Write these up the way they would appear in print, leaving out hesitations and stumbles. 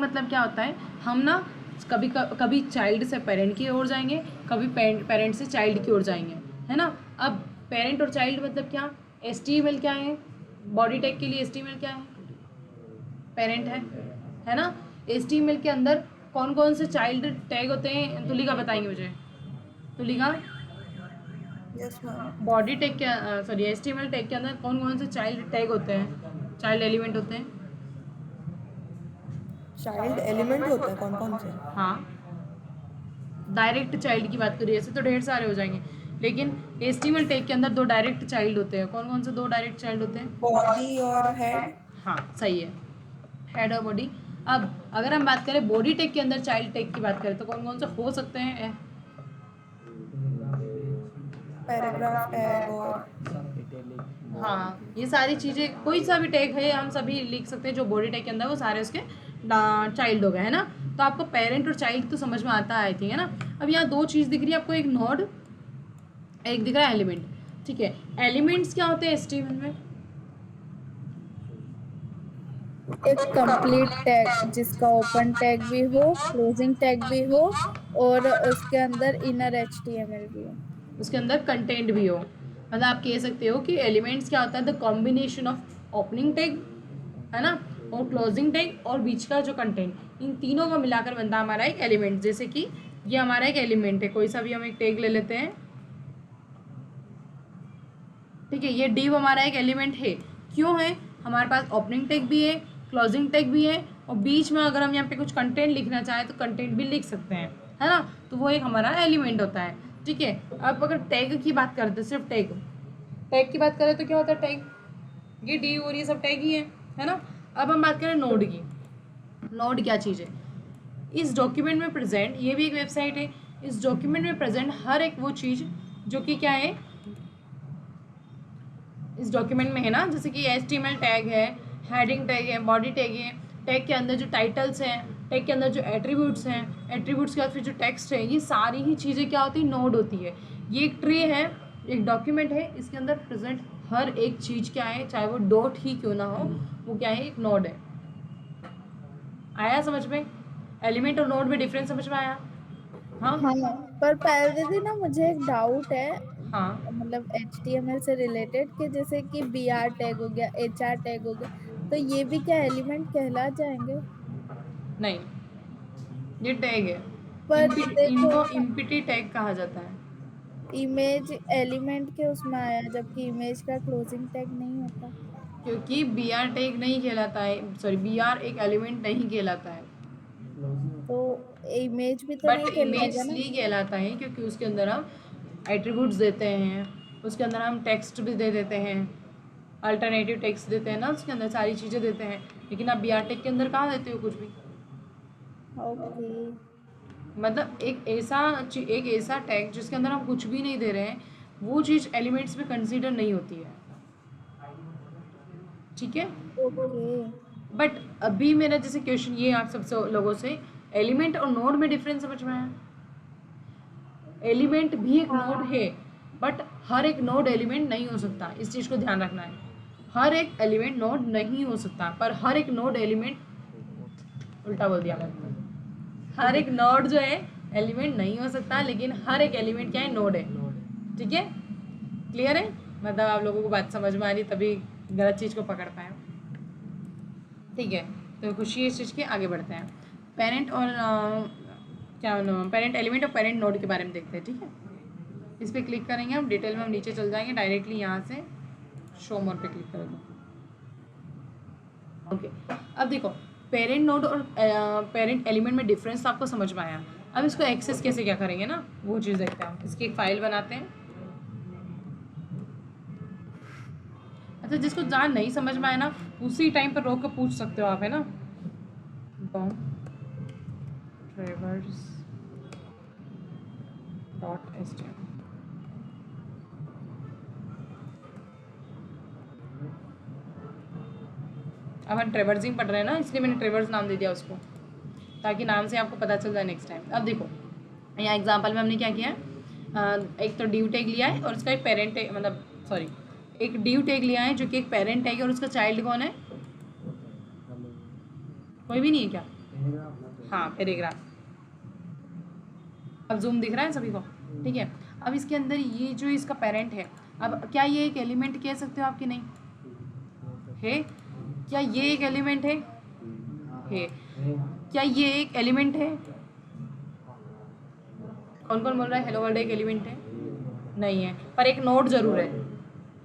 मतलब क्या होता है, हम ना कभी कभी चाइल्ड से पेरेंट की ओर जाएंगे, कभी पेरेंट से चाइल्ड की ओर जाएंगे, है ना। अब पेरेंट और चाइल्ड मतलब क्या, HTML क्या है, बॉडी टैग के लिए HTML क्या है, पेरेंट है ना। HTML के अंदर कौन कौन से चाइल्ड टैग होते हैं, तुलिका बताएंगे मुझे, Tulika. Yes ma'am. Body tag के सॉरी HTML टैग के अंदर कौन कौन से चाइल्ड टैग होते हैं, चाइल्ड एलिमेंट होते हैं। चाइल्ड एलिमेंट होते हैं कौन कौन से? हाँ, डायरेक्ट चाइल्ड की बात करिए, ऐसे तो ढेर सारे हो जाएंगे, लेकिन HTML टैग के अंदर 2 डायरेक्ट चाइल्ड होते हैं। कौन कौन से 2 डायरेक्ट चाइल्ड होते हैं? बॉडी और हेड। हाँ सही है, हेड और बॉडी। अब अगर हम बात करें बॉडी टैग के अंदर चाइल्ड टैग की बात करें तो कौन कौन से हो सकते हैं? पैराग्राफ टैग और हाँ, ये सारी चीज़ें, कोई सा भी टैग है हम सभी लिख सकते हैं जो बॉडी टैग के अंदर, वो सारे उसके चाइल्ड हो गए, है ना। तो आपको पेरेंट और चाइल्ड तो समझ में आता है, ठीक है ना। अब यहाँ 2 चीज़ दिख रही है आपको, एक नोड, एक दिख रहा है एलिमेंट, ठीक है। एलिमेंट्स क्या होते हैं HTML में? एक कंप्लीट टैग जिसका ओपन टैग भी हो, क्लोजिंग टैग भी हो, और उसके अंदर इनर HTML भी हो, उसके अंदर कंटेंट भी हो। मतलब आप कह सकते हो कि एलिमेंट्स क्या होता है, the combination of opening tag, है ना, और क्लोजिंग टैग और बीच का जो कंटेंट, इन तीनों को मिलाकर बनता है हमारा एक एलिमेंट। जैसे कि ये हमारा एक एलिमेंट है, कोई सा भी हम एक टैग ले लेते हैं, ठीक है। ये div हमारा एक एलिमेंट है, क्यों है, हमारे पास ओपनिंग टैग भी है, क्लोजिंग टैग भी है, और बीच में अगर हम यहाँ पे कुछ कंटेंट लिखना चाहें तो कंटेंट भी लिख सकते हैं, है ना। तो वो एक हमारा एलिमेंट होता है, ठीक है। अब अगर टैग की बात करते हैं, सिर्फ टैग टैग की बात करें तो क्या होता है टैग, ये div और ये सब टैग ही है ना। अब हम बात करें नोड की, नोड क्या चीज़ है, इस डॉक्यूमेंट में प्रेजेंट, ये भी एक वेबसाइट है, इस डॉक्यूमेंट में प्रेजेंट हर एक वो चीज़ जो कि क्या है इस डॉक्यूमेंट में, है ना। जैसे कि HTML टैग है, हेडिंग टैग है, बॉडी टैग है, टैग के अंदर जो टाइटल्स हैं, टैग के अंदर जो एट्रीब्यूट्स हैं, एट्रीब्यूट्स के बाद फिर जो टेक्स्ट है, ये सारी ही चीज़ें क्या होती है, नोड होती है। ये एक ट्री है, एक डॉक्यूमेंट है, इसके अंदर प्रेजेंट हर एक चीज़ क्या है, चाहे वो डॉट ही क्यों ना हो, वो क्या है, एक नोड है। आया समझ में? एलिमेंट और नोड में डिफरेंस समझ में आया? हाँ हाँ। पर पहले दीदी ना मुझे एक डाउट है, हाँ। मतलब HTML से रिलेटेड, कि जैसे कि BR टैग हो गया, HR टैग हो गया, तो ये भी क्या एलिमेंट कहला जाएंगे? नहीं, ये टैग है, पर देखो, इनको इम्पिटी टैग कहा जाता है। इमेज एलिमेंट के उसमें आया, जबकि इमेज का क्लोजिंग टैग नहीं होता। क्योंकि BR टैग नहीं कहलाता है, सॉरी BR एक एलिमेंट नहीं कहलाता है, तो इमेज भी तो बट नहीं इमेज कहलाएगा ना? इसलिए कहलाता है क्योंकि उसके अंदर हम एट्रीब्यूट्स देते हैं, उसके अंदर हम टेक्स्ट भी दे देते हैं, अल्टरनेटिव टेक्स्ट देते हैं ना, उसके अंदर सारी चीज़ें देते हैं। लेकिन आप BR टैग के अंदर कहाँ देते हो कुछ भी। ओके। मतलब एक ऐसा टैग जिसके अंदर हम कुछ भी नहीं दे रहे हैं, वो चीज़ एलिमेंट्स में कंसीडर नहीं होती है, ठीक है। ओके। बट अभी मेरा जैसे क्वेश्चन ये आप सबसे लोगों से, एलिमेंट और नोड में डिफरेंस समझ में आया? एलिमेंट भी एक नोड है, बट हर एक नोड एलिमेंट नहीं हो सकता, इस चीज़ को ध्यान रखना है। हर एक एलिमेंट नोड नहीं हो सकता, पर हर एक नोड एलिमेंट, उल्टा बोल दिया मैंने, हर एक नोड जो है एलिमेंट नहीं हो सकता, लेकिन हर एक एलिमेंट क्या है, नोड है, ठीक है। क्लियर है? मतलब आप लोगों को बात समझ में आ रही, तभी गलत चीज़ को पकड़ पाए, ठीक है। तो खुशी है इस चीज़ की, आगे बढ़ते हैं। पेरेंट और क्या पेरेंट एलिमेंट और पेरेंट नोड के बारे में देखते हैं, ठीक है। इस पर क्लिक करेंगे हम, डिटेल में हम नीचे चल जाएंगे, डायरेक्टली यहाँ से शो मोर पे क्लिक करेंगे। ओके, अब देखो पेरेंट नोड और पेरेंट एलिमेंट में डिफरेंस आपको समझ में आया। अब इसको एक्सेस कैसे क्या करेंगे ना, वो चीज़ देखते हैं हम। इसकी एक फ़ाइल बनाते हैं। अच्छा, जिसको जहाँ नहीं समझ में आए ना, उसी टाइम पर रोक कर पूछ सकते हो आप, है ना। travers.html। अब हम ट्रेवर्सिंग पढ़ रहे हैं ना, इसलिए मैंने ट्रेवर्स नाम दे दिया उसको, ताकि नाम से आपको पता चल जाए नेक्स्ट टाइम। अब देखो यहाँ एग्जांपल में हमने क्या किया है, एक तो डिव टैग लिया है और उसका एक पेरेंट टैग, मतलब सॉरी, एक डिव टैग लिया है जो कि एक पेरेंट टैग है, और उसका चाइल्ड कौन है, कोई भी नहीं है क्या? हाँ पैराग्राफ। अब जूम दिख रहा है सभी को? ठीक है। अब इसके अंदर ये जो इसका पेरेंट है, अब क्या ये एक एलिमेंट कह सकते हो आप कि नहीं है? क्या ये एक एलिमेंट है? क्या ये एक एलिमेंट है? कौन कौन बोल रहा है हेलो वर्ल्ड एक एलिमेंट है? नहीं है, पर एक नोड जरूर है।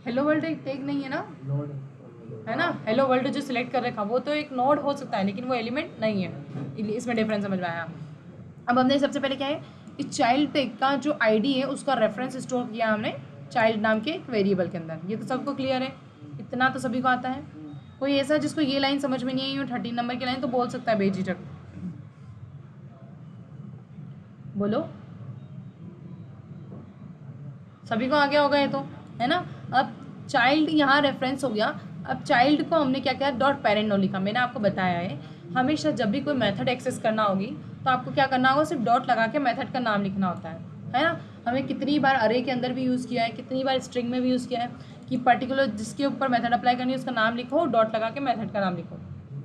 हेलो वर्ल्ड एक टैग नहीं है ना, है ना? हेलो वर्ल्ड जो सिलेक्ट कर रखा वो तो एक नोड हो सकता है, लेकिन वो एलिमेंट नहीं है। इसमें डिफरेंस समझ में आया। अब हमने सबसे पहले क्या है, इस चाइल्ड टैग का जो आईडी है उसका रेफरेंस स्टोर किया हमने चाइल्ड नाम के एक वेरिएबल के अंदर। ये तो सबको क्लियर है, इतना तो सभी को आता है। कोई ऐसा जिसको ये लाइन समझ में नहीं आई हो 13 नंबर की लाइन, तो बोल सकता है बेझिझक, बोलो। सभी को आ गया होगा ये तो, है ना? अब चाइल्ड यहाँ रेफरेंस हो गया। अब चाइल्ड को हमने क्या किया, डॉट पेरेंट नो लिखा। मैंने आपको बताया है हमेशा जब भी कोई मेथड एक्सेस करना होगी तो आपको क्या करना होगा, सिर्फ डॉट लगा के मेथड का नाम लिखना होता है ना? हमें कितनी बार अरे के अंदर भी यूज़ किया है, कितनी बार स्ट्रिंग में भी यूज़ किया है कि पर्टिकुलर जिसके ऊपर मेथड अप्लाई करनी है उसका नाम लिखो, डॉट लगा के मेथड का नाम लिखो,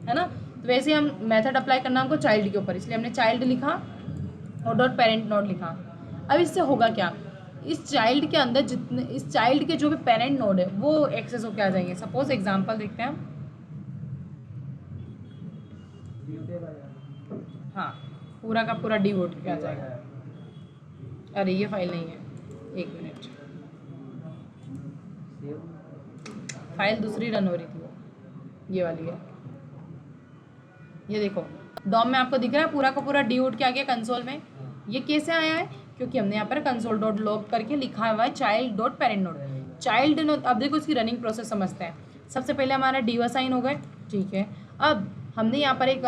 है ना? तो वैसे हम मेथड अप्लाई करना हमको चाइल्ड के ऊपर, इसलिए हमने चाइल्ड लिखा और डॉट पेरेंट नोड लिखा। अब इससे होगा क्या, इस चाइल्ड के अंदर जितने, इस चाइल्ड के जो भी पेरेंट नोड है वो एक्सेस होकर आ जाएंगे। सपोज एग्जांपल देखते हैं हम। हाँ, पूरा का पूरा डी वोट के आ जाएगा। अरे ये फाइल नहीं है, एक मिनट, फाइल दूसरी रन हो रही थी, वो ये वाली है। ये देखो डॉम में आपको दिख रहा है पूरा का पूरा डी वोट के आ गया कंसोल में। ये कैसे आया है, क्योंकि हमने यहाँ पर कंसोल डॉट लॉग करके लिखा हुआ है child dot parent node. Child node, अब देखो इसकी रनिंग प्रोसेस समझते हैं। सबसे पहले हमारा डी असाइन हो गए, ठीक है। अब हमने यहाँ पर एक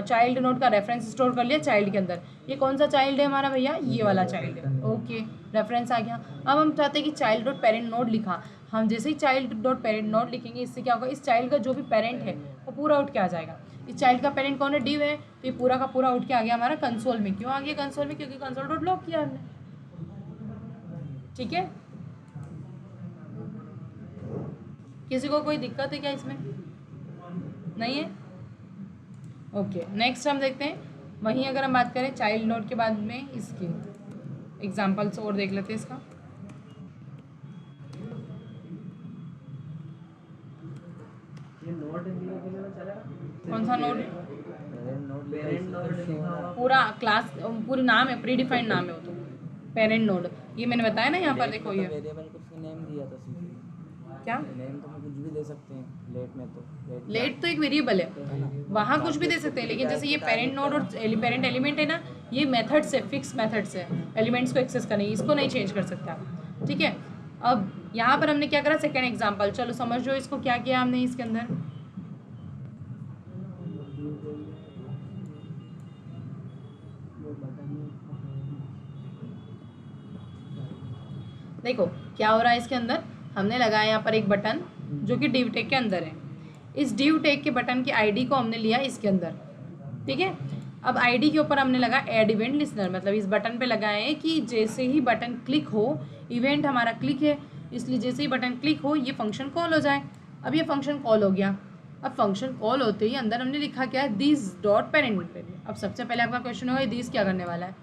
चाइल्ड नोड का रेफरेंस स्टोर कर लिया चाइल्ड के अंदर। ये कौन सा चाइल्ड है हमारा भैया, ये वाला चाइल्ड है, ओके, रेफरेंस आ गया। अब हम चाहते हैं कि चाइल्ड डॉट पेरेंट नोड लिखा। हम जैसे ही चाइल्ड डॉट पेरेंट नोड लिखेंगे, इससे क्या होगा, इस चाइल्ड का जो भी पेरेंट है वो पूरा उठ के आ जाएगा। इस चाइल्ड का पेरेंट कौन है, डिव है, तो ये पूरा का पूरा उठ के आ गया हमारा कंसोल में। क्यों आ गया कंसोल में, क्योंकि कंसोल डॉट लॉग किया हमने, ठीक है। किसी को कोई दिक्कत है क्या इसमें? नहीं है, ओके। नेक्स्ट हम देखते हैं, वहीं अगर हम बात करें चाइल्ड नोड के बाद में इसकी एग्जांपल्स और देख लेते हैं इसका। कौन सा नोड, पूरा क्लास पूरी नाम है, प्री डिफाइंड नाम है वो तो, पेरेंट नोड। ये मैंने बताया ना यहाँ पर, देखो ये वेरिएबल को नेम दिया था सिर्फ, क्या नेम तो हम कुछ भी दे सकते हैं। लेट में तो लेट तो एक वेरिएबल है, वहाँ कुछ भी दे सकते हैं, लेकिन जैसे ये पेरेंट नोड और पेरेंट एलिमेंट है ना, ये मेथड्स है, फिक्स मेथड्स है एलिमेंट्स को एक्सेस करने, इसको नहीं चेंज कर सकते आप, ठीक है। अब यहाँ पर हमने क्या करा, सेकेंड एग्जाम्पल, चलो समझो इसको क्या किया हमने इसके अंदर। देखो क्या हो रहा है इसके अंदर, हमने लगाया यहाँ पर एक बटन जो कि डिव टैग के अंदर है। इस डिव टैग के बटन की आईडी को हमने लिया इसके अंदर, ठीक है। अब आईडी के ऊपर हमने लगा ऐड इवेंट लिसनर, मतलब इस बटन पे लगाए हैं कि जैसे ही बटन क्लिक हो, इवेंट हमारा क्लिक है, इसलिए जैसे ही बटन क्लिक हो ये फंक्शन कॉल हो जाए। अब ये फंक्शन कॉल हो गया। अब फंक्शन कॉल होते ही अंदर हमने लिखा क्या है, दिस डॉट पेरेंट। अब सबसे पहले आपका क्वेश्चन होगा दिस क्या करने वाला है,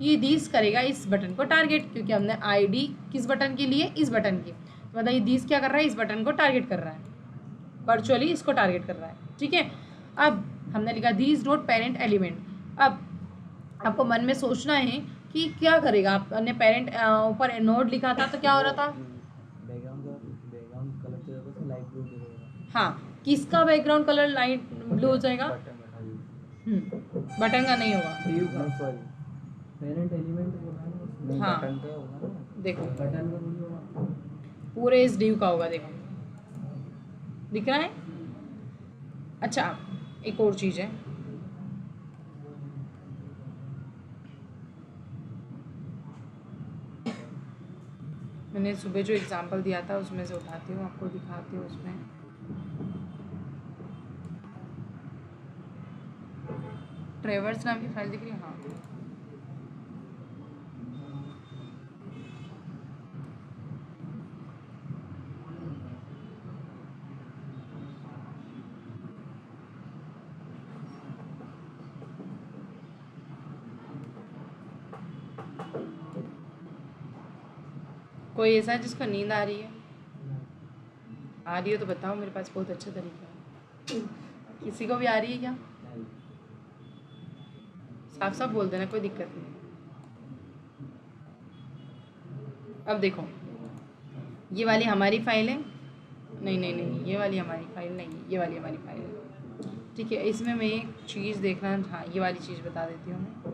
ये दिस करेगा इस बटन को टारगेट, क्योंकि हमने आईडी किस बटन की लिए, इस बटन की, तो मतलब ये दिस क्या कर रहा है, इस बटन को टारगेट कर रहा है, वर्चुअली इसको टारगेट कर रहा है, ठीक है। अब हमने लिखा दिस डॉट पेरेंट एलिमेंट। अब आपको मन में सोचना है कि क्या करेगा, आपने पेरेंट ऊपर नोड लिखा था तो क्या हो रहा था, बैकग्राउंड कलर जो होगा लाइट ब्लू दिखेगा। हाँ, किसका बैकग्राउंड कलर लाइट ब्लू हो जाएगा, बटन का नहीं होगा, सॉरी पेरेंट एलिमेंट बोला ना, हाँ बटन का होगा ना, देखो बटन का नहीं होगा, पूरे इस डिव का होगा, देखो दिख रहा है। अच्छा एक और चीज़ है, मैंने सुबह जो एग्जांपल दिया था उसमें से उठाती हूँ, आपको दिखाती हूँ। उसमें ट्रेवर्स नाम की फाइल दिख रही है, हाँ कोई ऐसा है जिसको नींद आ रही है? आ रही है तो बताओ, मेरे पास बहुत अच्छा तरीका है। किसी को भी आ रही है क्या? साफ साफ बोल देना, कोई दिक्कत नहीं। अब देखो, ये वाली हमारी फाइल है। नहीं नहीं नहीं, ये वाली हमारी फाइल नहीं है, ये वाली हमारी फाइल है। ठीक है, इसमें मैं एक चीज़ देखना, हाँ ये वाली चीज़ बता देती हूँ मैं।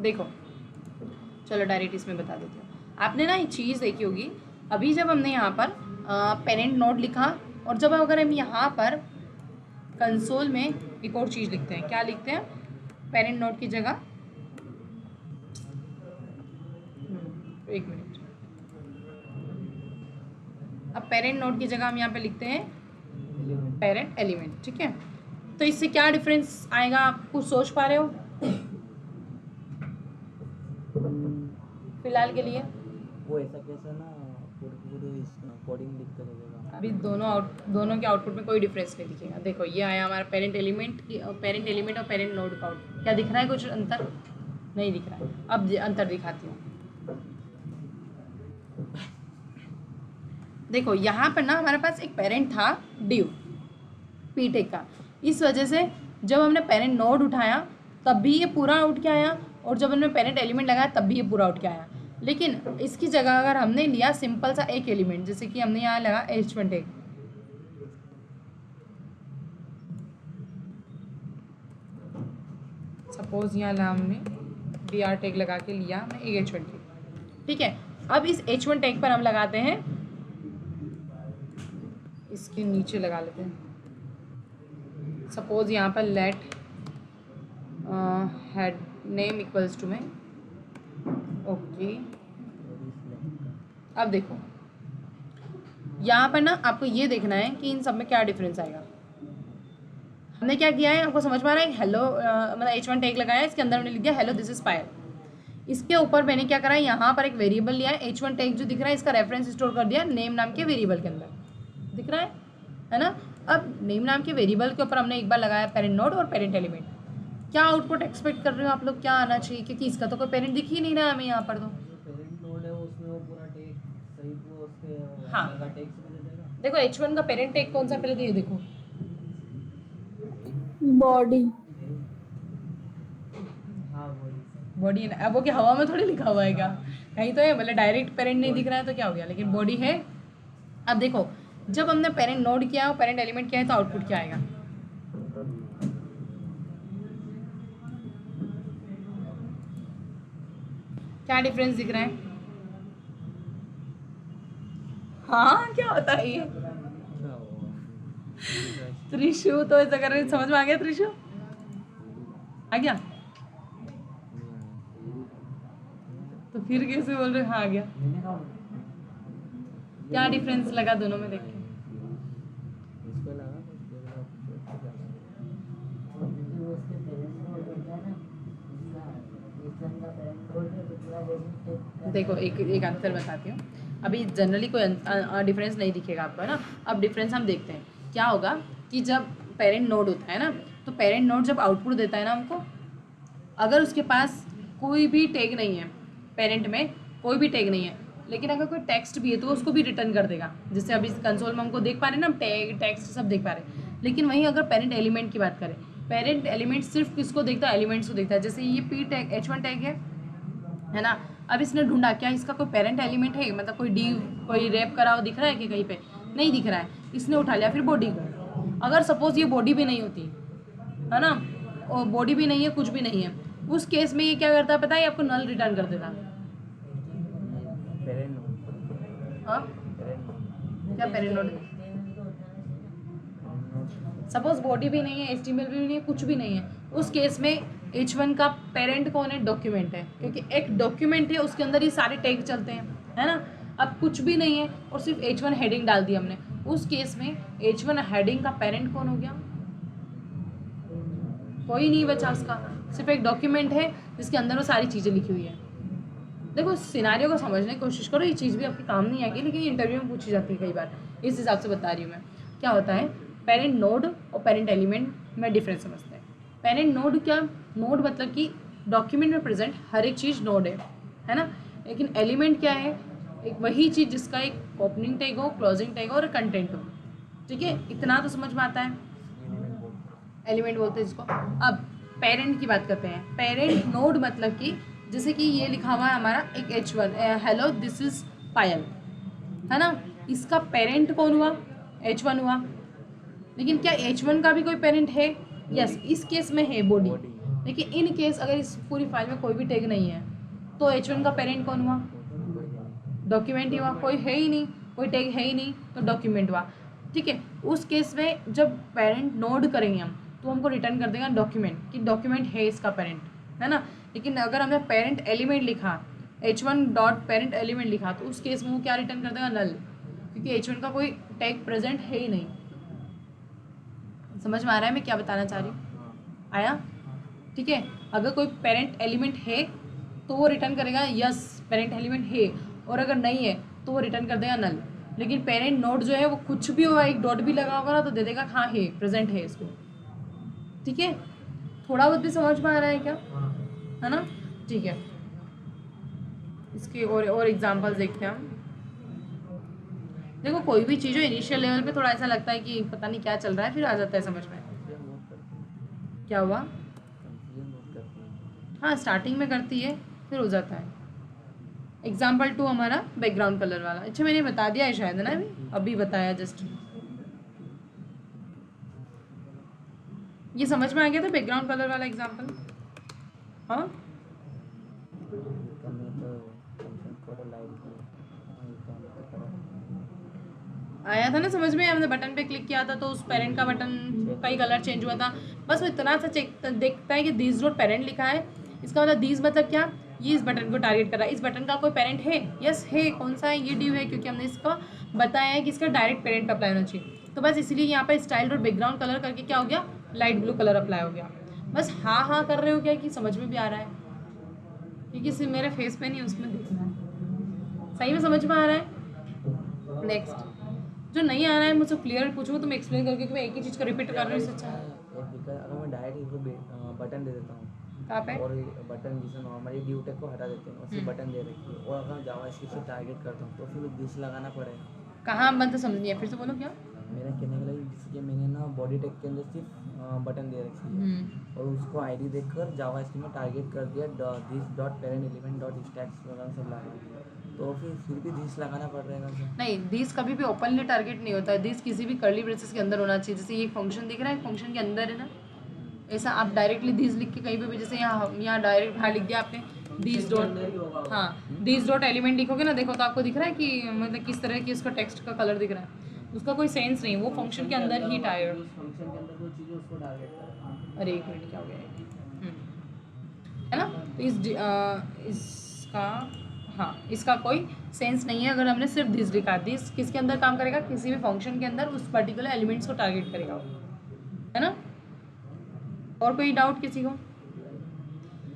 देखो, चलो डायरेक्ट इसमें बता देती हूँ। आपने ना एक चीज़ देखी होगी, अभी जब हमने यहाँ पर पेरेंट नोड लिखा, और जब अगर हम यहाँ पर कंसोल में एक और चीज़ लिखते हैं, क्या लिखते हैं? पेरेंट नोड की जगह, एक मिनट, अब पेरेंट नोड की जगह हम यहाँ पे लिखते हैं पेरेंट एलिमेंट। ठीक है, तो इससे क्या डिफरेंस आएगा, आप कुछ सोच पा रहे हो फिलहाल के लिए? वो ऐसा कैसा ना पूरे कोडिंग लिख कर देगा। अभी दोनों के आउटपुट में कोई डिफरेंस नहीं दिखेगा। देखो, ये आया हमारा पेरेंट एलिमेंट और पेरेंट नोड का आउटपुट। क्या दिख रहा है? कुछ अंतर नहीं दिख रहा है। अब अंतर दिखाती हूँ। देखो, यहाँ पर ना हमारे पास एक पेरेंट था ड्यू पीटेक का, इस वजह से जब हमने पेरेंट नोड उठाया तब भी ये पूरा आउट के आया, और जब हमने पेरेंट एलिमेंट लगाया तब भी ये पूरा आउट के आया। लेकिन इसकी जगह अगर हमने लिया सिंपल सा एक एलिमेंट, जैसे कि हमने यहाँ लगा H1 टैग, सपोज यहाँ ला हमने BR टैग लगा के लिया हमने एक H1 टैग। ठीक है, अब इस H1 टैग पर हम लगाते हैं, इसके नीचे लगा लेते हैं, सपोज यहाँ पर let head name equals to में ओके। अब देखो, यहाँ पर ना आपको ये देखना है कि इन सब में क्या डिफरेंस आएगा। हमने क्या किया है, आपको समझ में आ रहा है? हेलो मतलब H1 टैग लगाया, इसके अंदर हमने लिख दिया हेलो दिस इज पायल। इसके ऊपर मैंने क्या करा है, यहाँ पर एक वेरिएबल लिया है, H1 टैग जो दिख रहा है इसका रेफरेंस स्टोर कर दिया नेम नाम के वेरिएबल के अंदर, दिख रहा है ना? अब नेम नाम के वेरिएबल के ऊपर हमने एक बार लगाया पेरेंट नोड और पेरेंट एलिमेंट। क्या आउटपुट एक्सपेक्ट कर रहे हो आप लोग, क्या आना चाहिए? क्योंकि इसका तो कोई पेरेंट दिख ही नहीं रहा है हमें यहाँ पर। तो पेरेंट नोड है उसमें वो पूरा टैग सही वो उसके हाँ। टैग से दे देगा। देखो, H1 का पेरेंट टैग कौन सा, पहले तो ये देखो, बॉडी। हाँ बॉडी है ना। अब वो क्या हवा में थोड़ी लिखा हुआ है क्या? कहीं तो है, मतलब डायरेक्ट पेरेंट नहीं दिख रहा है तो क्या हो गया, लेकिन बॉडी है। अब देखो, जब हमने पेरेंट नोड किया और पेरेंट एलिमेंट किया है तो आउटपुट क्या आएगा? क्या डिफरेंस दिख रहा है? हाँ, क्या होता है ये? त्रिशु तो ऐसा कर रहे, समझ में आ गया? त्रिशु आ गया? तो फिर कैसे बोल रहे? हाँ आ गया। क्या डिफरेंस लगा दोनों में, देख के? इसको लगा देखो, एक आंसर बताती हूँ। अभी जनरली कोई डिफरेंस नहीं दिखेगा आपको, है ना? अब डिफरेंस हम देखते हैं क्या होगा कि जब पेरेंट नोड होता है ना, तो पेरेंट नोड जब आउटपुट देता है ना हमको, अगर उसके पास कोई भी टैग नहीं है, पेरेंट में कोई भी टैग नहीं है, लेकिन अगर कोई टेक्स्ट भी है तो उसको भी रिटर्न कर देगा। जैसे अभी कंसोल में हमको देख पा रहे हैं ना, टैग टेक्स्ट सब देख पा रहे हैं। लेकिन वहीं अगर पेरेंट एलिमेंट की बात करें, पेरेंट एलिमेंट सिर्फ किसको देखता है? एलिमेंट्स को देखता है। जैसे ये P टैग H1 टैग है ना, अब इसने ढूंढा क्या इसका कोई पेरेंट एलिमेंट है, मतलब कोई डी कोई रैप करा हो दिख रहा है कि कहीं पे नहीं दिख रहा है, इसने उठा लिया फिर बॉडी को। अगर सपोज ये बॉडी भी नहीं होती है ना, और बॉडी भी नहीं है, कुछ भी नहीं है, उस केस में ये क्या करता है पता है? आपको नल रिटर्न कर देता। हाँ, क्या पेरेंट नोड? सपोज बॉडी भी नहीं है, HTML भी नहीं है, कुछ भी नहीं है, उस केस में H1 का पेरेंट कौन है? डॉक्यूमेंट है, क्योंकि एक डॉक्यूमेंट है उसके अंदर ये सारे टैग चलते हैं, है ना? अब कुछ भी नहीं है और सिर्फ H1 हेडिंग डाल दी हमने, उस केस में H1 हेडिंग का पेरेंट कौन हो गया? कोई नहीं बचा उसका, सिर्फ एक डॉक्यूमेंट है जिसके अंदर वो सारी चीज़ें लिखी हुई है। देखो, सिनारियो को समझने की कोशिश करो, ये चीज़ भी आपके काम नहीं आएगी, लेकिन इंटरव्यू में पूछी जाती है कई बार, इस हिसाब से बता रही हूँ मैं। क्या होता है, पेरेंट नोड और पेरेंट एलिमेंट मैं डिफरेंस समझते हैं। पेरेंट नोड क्या, नोड मतलब कि डॉक्यूमेंट में प्रेजेंट हर एक चीज़ नोड है ना। लेकिन एलिमेंट क्या है, एक वही चीज़ जिसका एक ओपनिंग टैग हो, क्लोजिंग टैग हो और कंटेंट हो। ठीक है, इतना तो समझ में आता है, एलिमेंट बोलते हैं जिसको। अब पेरेंट की बात करते हैं। पेरेंट नोड मतलब कि जैसे कि ये लिखा हुआ है हमारा एक H1, हेलो दिस इज पायल, है ना। इसका पेरेंट कौन हुआ, H1 हुआ। लेकिन क्या H1 का भी कोई पेरेंट है, यस इस केस में है बॉडी। लेकिन इन केस अगर इस पूरी फाइल में कोई भी टैग नहीं है तो H1 का पेरेंट कौन हुआ, डॉक्यूमेंट ही हुआ। कोई है ही नहीं, कोई टैग है ही नहीं तो डॉक्यूमेंट हुआ। ठीक है, उस केस में जब पेरेंट नोड करेंगे हम तो हमको रिटर्न कर देगा डॉक्यूमेंट, कि डॉक्यूमेंट है इसका पेरेंट, है ना। लेकिन अगर हमने पेरेंट एलिमेंट लिखा, H1 डॉट पेरेंट एलिमेंट लिखा, तो उस केस में वो क्या रिटर्न कर देगा, नल, क्योंकि H1 का कोई टैग प्रेजेंट है ही नहीं। समझ में आ रहा है मैं क्या बताना चाह रही हूँ, आया। ठीक है, अगर कोई पेरेंट एलिमेंट है तो वो रिटर्न करेगा यस पेरेंट एलिमेंट है, और अगर नहीं है तो वो रिटर्न कर देगा नल। लेकिन पेरेंट नोड जो है वो कुछ भी होगा, एक डॉट भी लगा होगा ना तो दे देगा हाँ है, प्रेजेंट है इसको। ठीक है, थोड़ा बहुत भी समझ में आ रहा है क्या, है ना। ठीक है, इसके और एग्जांपल्स देखते हैं हम। देखो कोई भी चीज़ हो इनिशियल लेवल पे थोड़ा ऐसा लगता है कि पता नहीं क्या चल रहा है, फिर आ जाता है समझ में। क्या हुआ, हाँ स्टार्टिंग में करती है फिर हो जाता है। एग्जाम्पल 2 हमारा बैकग्राउंड कलर वाला। अच्छा मैंने बता दिया है शायद, है ना, अभी बताया जस्ट। ये समझ में आ गया था बैकग्राउंड कलर वाला एग्जाम्पल, हाँ। आया था ना समझ में, हमने बटन पे क्लिक किया था तो उस पेरेंट का बटन का ही कलर चेंज हुआ था। बस वो इतना सा चेक देखता है कि दिस डॉट पेरेंट लिखा है, इसका मतलब दिस मतलब क्या, ये इस बटन को टारगेट कर रहा है। इस बटन का कोई पेरेंट है, यस है। कौन सा है, ये ड्यू है, क्योंकि हमने इसका बताया है कि इसका डायरेक्ट पेरेंट पे अप्लाई होना चाहिए। तो बस इसीलिए यहाँ पर स्टाइल डॉट बैकग्राउंड कलर करके क्या हो गया, लाइट ब्लू कलर अप्लाई हो गया। बस हाँ हाँ कर रहे हो क्या, कि समझ में भी आ रहा है, क्योंकि सिर्फ मेरे फेस पे नहीं उसमें दिखना है। सही में समझ में आ रहा है। नेक्स्ट, जो नहीं आ रहा है मुझसे क्लियर पूछो तो मैं एक्सप्लेन करके, क्योंकि मैं एक ही चीज़ को रिपीट कर रही हूँ, इससे अच्छा है। अगर मैं डायरेक्ट इसको बटन दे देता हूँ, कहाँ पे, और बटन जैसे नॉर्मली ड्यू टैग को हटा देते हैं उसी बटन दे रखी है, और अगर जावास्क्रिप्ट से टारगेट करता हूँ तो फिर दिस लगाना पड़ेगा। कहाँ मतलब समझ नहीं है, फिर से बोलो क्या। मेरा कहने का लिए जैसे मैंने ना बॉडी टैग के अंदर सिर्फ बटन दे रखी है और उसको आईडी देखकर जावास्क्रिप्ट में टारगेट कर दिया this dot parent element dot stacks वगैरह सब लगा, तो फिर भी दिस लगाना पड़ रहेगा क्या? नहीं, दिस कभी भी ओपनली टारगेट नहीं होता है, दिस किसी भी कर्ली ब्रेसेस के अंदर होना चाहिए। जैसे ये फंक्शन दिख रहा है, फंक्शन के अंदर है ना, ऐसा आप डायरेक्टली दिस लिख के कहीं पे भी, जैसे यहाँ डायरेक्ट हाँ लिख दिया आपने दिस डॉट, हाँ दिस डॉट एलिमेंट लिखोगे ना, देखो तो आपको दिख रहा है कि मतलब किस तरह की उसका टेक्स्ट का कलर दिख रहा है, उसका कोई सेंस नहीं, वो फंक्शन के अंदर ही टायर। फंक्शन के अंदर कोई चीज़ उसको टारगेट करेगा। अरे एक मिनट, क्या हो गया है ना। तो इसका हाँ इसका कोई सेंस नहीं है अगर हमने सिर्फ दिस लिखा। दिस किसके अंदर काम करेगा, किसी भी फंक्शन के अंदर उस पर्टिकुलर एलिमेंट्स को टारगेट करेगा, है ना। और कोई डाउट किसी को,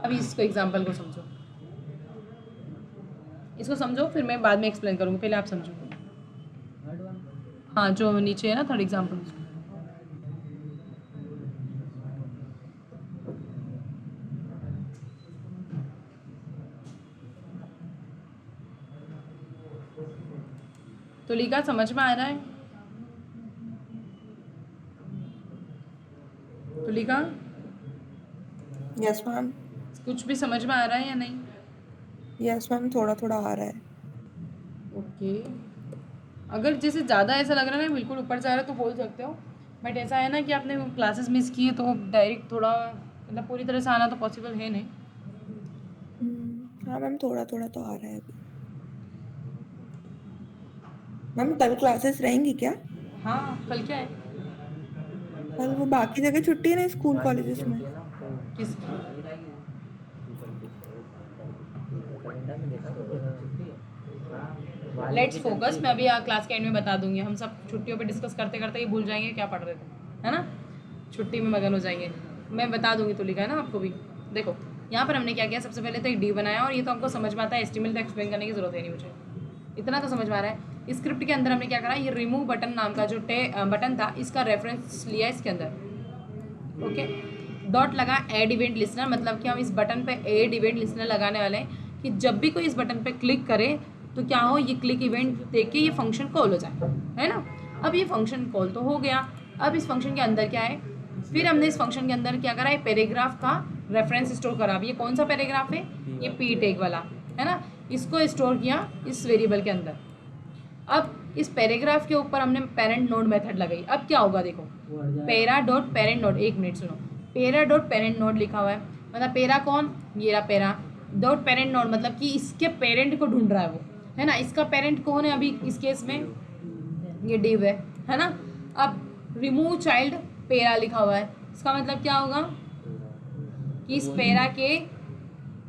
अभी इसको एग्जांपल को समझो, इसको समझो फिर मैं बाद में एक्सप्लेन करूँगी, पहले आप समझो। हाँ जो नीचे है ना थर्ड एग्जांपल, तो लिखा समझ में आ रहा है, तो लिखा यस मैम, कुछ भी समझ में आ रहा है या नहीं। यस मैम, थोड़ा थोड़ा आ रहा है। ओके, अगर जैसे ज़्यादा ऐसा लग रहा है ना बिल्कुल ऊपर जा रहा है तो बोल सकते हो, बट ऐसा है ना कि आपने क्लासेस मिस की है तो डायरेक्ट थोड़ा मतलब पूरी तरह से आना तो पॉसिबल है नहीं। हाँ मैम, थोड़ा थोड़ा तो आ रहा है अभी। मैम कल क्लासेस रहेंगी क्या? हाँ कल क्या है, कल वो बाकी जगह छुट्टी है ना स्कूल कॉलेजेस में। किस, लेट्स फोकस। मैं अभी क्लास के एंड में बता दूंगी, हम सब छुट्टियों पे डिस्कस करते करते ही भूल जाएंगे क्या पढ़ रहे थे, है ना, छुट्टी में मगन हो जाएंगे। मैं बता दूंगी, तो लिखा है ना आपको भी। देखो यहाँ पर हमने क्या किया, सबसे पहले तो एक डी बनाया, और ये तो हमको समझ में आता है, एस्टिमेट एक्सप्लेन करने की जरूरत है नहीं मुझे, इतना तो समझ में आ रहा है। स्क्रिप्ट के अंदर हमने क्या करा, ये रिमूव बटन नाम का जो बटन था इसका रेफरेंस लिया इसके अंदर, ओके, डॉट लगा ऐड इवेंट लिस्नर, मतलब कि हम इस बटन पे ऐड इवेंट लिस्नर लगाने वाले हैं कि जब भी कोई इस बटन पे क्लिक करे तो क्या हो, ये क्लिक इवेंट देख के ये फंक्शन कॉल हो जाए, है ना। अब ये फंक्शन कॉल तो हो गया। अब इस फंक्शन के अंदर क्या है, फिर हमने इस फंक्शन के अंदर क्या करा है, पैराग्राफ का रेफरेंस स्टोर करा। अब ये कौन सा पैराग्राफ है, ये पी टैग वाला, है ना। इसको स्टोर किया इस वेरिएबल के अंदर। अब इस पैराग्राफ के ऊपर हमने पेरेंट नोड मेथड लगाई। अब क्या होगा देखो, पेरा डॉट पेरेंट नोड, एक मिनट सुनो, पेरा डॉट पेरेंट नोड लिखा हुआ है, मतलब पेरा कौन, ये रहा पेरा डॉट पेरेंट नोड, मतलब कि इसके पेरेंट को ढूंढ रहा है वो, है ना। इसका पेरेंट कौन है अभी इस केस में, ये डिव है ना। अब रिमूव चाइल्ड पेरा लिखा हुआ है, इसका मतलब क्या होगा कि इस पेरा के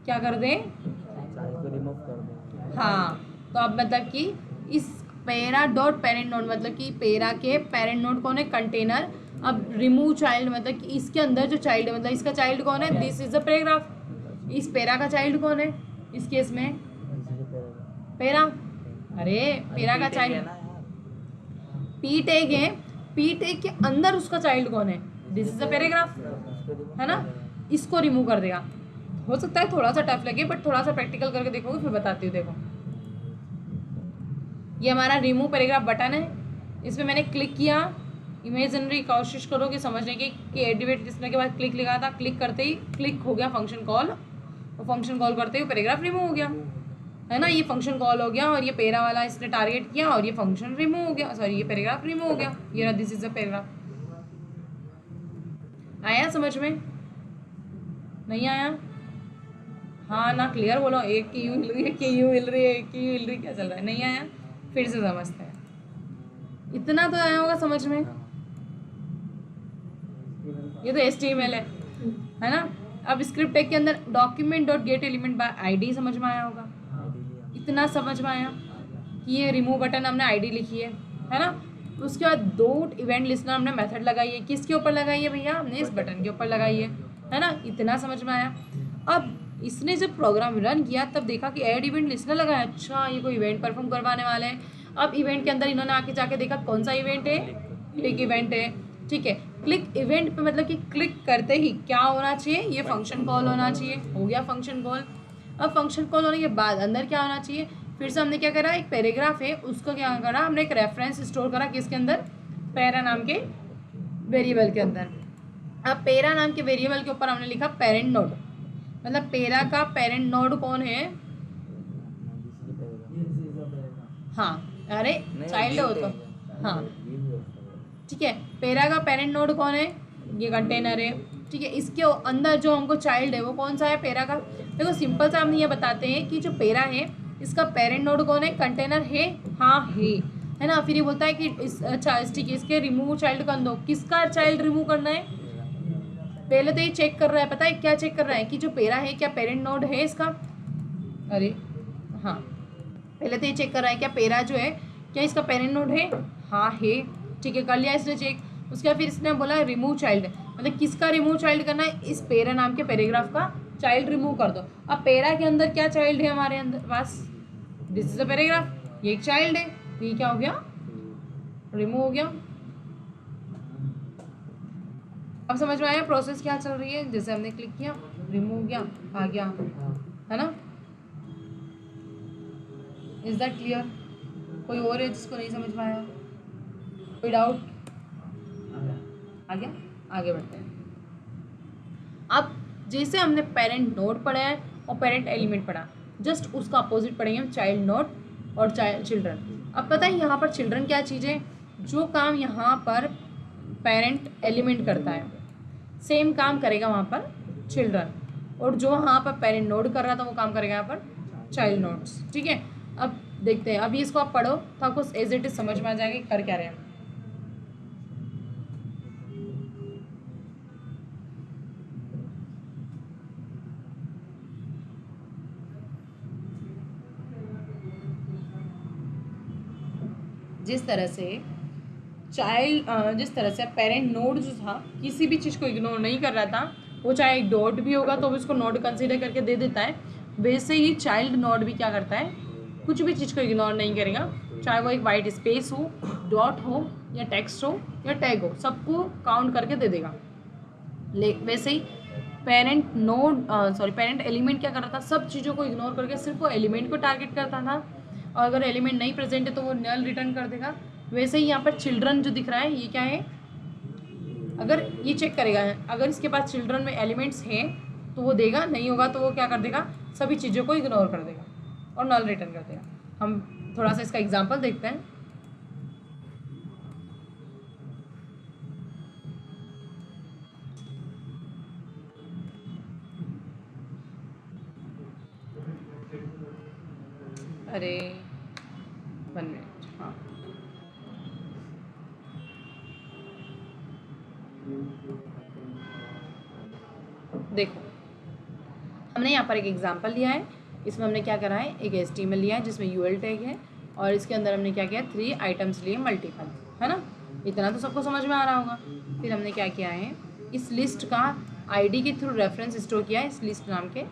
क्या कर दें, चाइल्ड को रिमूव कर दो। हाँ, तो अब मतलब कि इस पेरा डॉट पेरेंट नोड, मतलब कि पेरा के पेरेंट नोड कौन है, कंटेनर। अब रिमूव चाइल्ड मतलब कि इसके अंदर जो चाइल्ड है, मतलब इसका चाइल्ड कौन है, दिस इज द पैराग्राफ। इस पेरा का चाइल्ड कौन है इस केस में, पेरा। अरे पेरा का चाइल्ड पी टैग है, पी टैग के अंदर उसका चाइल्ड कौन है, दिस इज द पैराग्राफ, है ना। इसको रिमूव कर देगा। हो सकता है थोड़ा सा टफ लगे, बट थोड़ा सा प्रैक्टिकल करके देखोगे फिर बताती हूँ। देखो, ये हमारा रिमूव पैराग्राफ बटन है, इसमें मैंने क्लिक किया। इमेजिनरी कोशिश करोगे समझने की कि एडिवेट लिस्नर के बाद क्लिक लिखा था, क्लिक करते ही क्लिक हो गया फंक्शन कॉल, और फंक्शन कॉल करते ही पैराग्राफ रिमूव हो गया, है ना। ये फंक्शन कॉल हो गया और ये पेरा वाला इसने टारगेट किया और ये फंक्शन रिमूव हो गया, सॉरी ये पैराग्राफ रिमूव हो गया। ये रहा, दिस इज अ पैराग्राफ। आया समझ में, नहीं आया, हाँ ना, क्लियर बोलो, एक की यू हिल रही है, की यू हिल रही है, की यू हिल रही, क्या चल रहा है, नहीं आया, फिर से समझते हैं। इतना तो आया होगा समझ में। ये तो HTML है ना। अब स्क्रिप्ट टैग के अंदर document dot gate element by ID समझ में आया होगा, इतना समझ में आया कि ये रिमूव बटन हमने आईडी लिखी है ना। उसके बाद डॉट इवेंट लिस्नर हमने मेथड लगाई है, किसके ऊपर लगाई है भैया, हमने इस बटन के ऊपर लगाई है ना। इतना समझ में आया। अब इसने जब प्रोग्राम रन किया तब देखा कि ऐड इवेंट लिस्नर लगाया, अच्छा ये कोई इवेंट परफॉर्म करवाने वाले हैं। अब इवेंट के अंदर इन्होंने आके जाके देखा कौन सा इवेंट है, क्लिक इवेंट है, ठीक है। क्लिक इवेंट पे मतलब कि क्लिक करते ही क्या होना चाहिए, ये फंक्शन कॉल होना चाहिए, हो गया फंक्शन कॉल। अब फंक्शन कॉल होने के बाद अंदर क्या होना चाहिए, फिर से हमने क्या करा, एक पैराग्राफ है उसको क्या करा, हमने एक रेफरेंस स्टोर करा किसके अंदर, पैरा नाम के वेरिएबल के अंदर। अब पैरा नाम के वेरिएबल के ऊपर हमने लिखा पेरेंट नोड, मतलब पेरा का पेरेंट नोड कौन है, हाँ, अरे चाइल्ड हो तो, हाँ ठीक है। पेरा का पेरेंट नोड कौन है, ये कंटेनर है, ठीक है। इसके अंदर जो हमको चाइल्ड है वो कौन सा है, पेरा का। देखो सिंपल सा हम ये बताते हैं कि जो पेरा है इसका पेरेंट नोड कौन है, कंटेनर है, हाँ है ना। फिर ये बोलता है कि इस अच्छा ठीक है, इसके रिमूव चाइल्ड कर दो, किसका चाइल्ड रिमूव करना है, पहले तो ये चेक कर रहा है, पता है क्या चेक कर रहा है कि जो पेरा है क्या पेरेंट नोड है इसका, अरे हाँ, पहले तो ये चेक कर रहा है क्या पेरा जो है क्या इसका पेरेंट नोड है, हाँ है, ठीक है, कर लिया इसने चेक। उसके बाद फिर इसने बोला रिमूव चाइल्ड, मतलब किसका रिमूव चाइल्ड करना है, इस पेरा नाम के पैराग्राफ का चाइल्ड रिमूव कर दो। अब पेरा के अंदर क्या चाइल्ड है हमारे अंदर पास, दिस इज अ पैराग्राफ, ये एक चाइल्ड है, तो ये क्या हो गया, रिमूव हो गया। अब समझ में आया प्रोसेस क्या चल रही है, जैसे हमने क्लिक किया रिमूव हो गया, आ गया, है ना। इज दैट क्लियर, कोई और है जिसको नहीं समझ में आया, कोई डाउट, आ गया, आगे बढ़ते हैं। अब जैसे हमने पेरेंट नोड पढ़ा है और पेरेंट एलिमेंट पढ़ा, जस्ट उसका अपोजिट पढ़ेंगे हम चाइल्ड नोड और चाइल्ड चिल्ड्रन। अब पता है यहाँ पर चिल्ड्रन क्या चीज़ है, जो काम यहाँ पर पेरेंट एलिमेंट करता है सेम काम करेगा वहाँ पर चिल्ड्रन, और जो वहाँ पर पेरेंट नोड कर रहा था वो काम करेगा यहाँ पर चाइल्ड नोड्स, ठीक है। अब देखते हैं, अभी इसको आप पढ़ो तो आपको एज इट इज समझ में आ जाएगा कि कर क्या रहे हैं। जिस तरह से जिस तरह से पेरेंट नोड जो था किसी भी चीज़ को इग्नोर नहीं कर रहा था, वो चाहे एक डॉट भी होगा तो भी उसको नोड कंसीडर करके दे देता है, वैसे ही चाइल्ड नोड भी क्या करता है, कुछ भी चीज़ को इग्नोर नहीं करेगा, चाहे वो एक वाइट स्पेस हो, डॉट हो या टेक्स्ट हो या टैग हो, सबको काउंट करके दे देगा। वैसे ही पेरेंट एलिमेंट क्या कर रहा था, सब चीज़ों को इग्नोर करके सिर्फ वो एलिमेंट को टारगेट करता था, और अगर एलिमेंट नहीं प्रेजेंट है तो वो नल रिटर्न कर देगा। वैसे ही यहाँ पर चिल्ड्रन जो दिख रहा है ये क्या है, अगर ये चेक करेगा अगर इसके पास चिल्ड्रन में एलिमेंट्स हैं तो वो देगा, नहीं होगा तो वो क्या कर देगा, सभी चीज़ों को इग्नोर कर देगा और नल रिटर्न कर देगा। हम थोड़ा सा इसका एग्जाम्पल देखते हैं। अरे 1 मिनट, हाँ देखो, हमने यहाँ पर एक एग्जांपल लिया है, इसमें हमने क्या करा है, एक HTML लिया है जिसमें UL टैग है, और इसके अंदर हमने क्या किया, 3 आइटम्स लिए मल्टीपल, है ना, इतना तो सबको समझ में आ रहा होगा। फिर हमने क्या किया है, इस लिस्ट का ID के थ्रू रेफरेंस स्टोर किया है इस लिस्ट नाम के